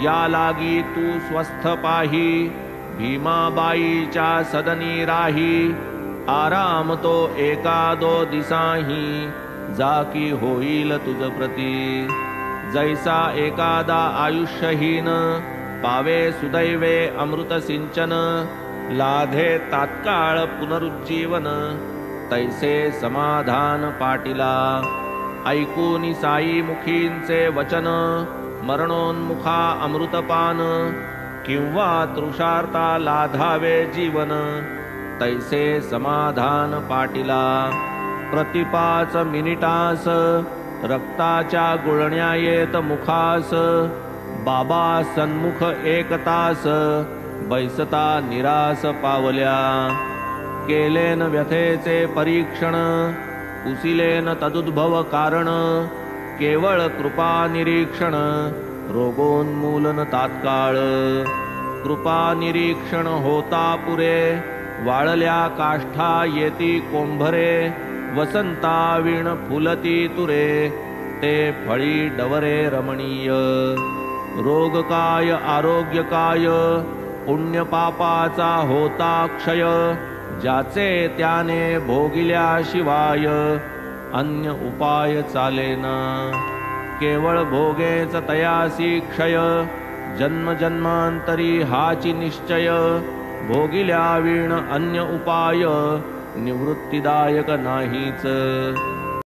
या लागी तू स्वस्थ पाही, भीमाबाईच्या सदनी राही, आराम तो एकादो दिसाही, जाकी होईल तुझ प्रती। जैसा एकादा आयुष्यहीन, पावे सुदैवे अमृत सिंचन, लाधे तात्काळ पुनरुज्जीवन, तैसे समाधान पाटीला। ऐकूनी साई मुखींचे वचन, मरणोन्मुखा अमृतपान, किंवा तृषार्ता लाधावे जीवन, तैसे समाधान पाटीला। प्रति 5 मिनिटास रक्ताच्या गुळण्या येत मुखास, बाबा सन्मुख 1 तास, बैसता निरास पावल्या। केलेन व्यथेचे परीक्षण, पुसिलेन तदुद्भव कारण, केवळ कृपा निरीक्षण, रोगोन्मूलन तात्काळ। कृपा निरीक्षण होता पुरे, वाळल्या काष्ठा येती कोंभरे, वसंतावीण फुलती तुरे, ते फळी डवरे रमणीय। रोग काय आरोग्य काय, पुण्य पापाचा होता क्षय, ज्याचे त्याने भोगिल्याशिवाय, अन्य उपाय चालेना। केवळ भोगेच तयासी क्षय, जन्म जन्मांतरी हाची निश्चय, भोगिल्यावीण अन्य उपाय, निवृत्तीदायक नाहीच।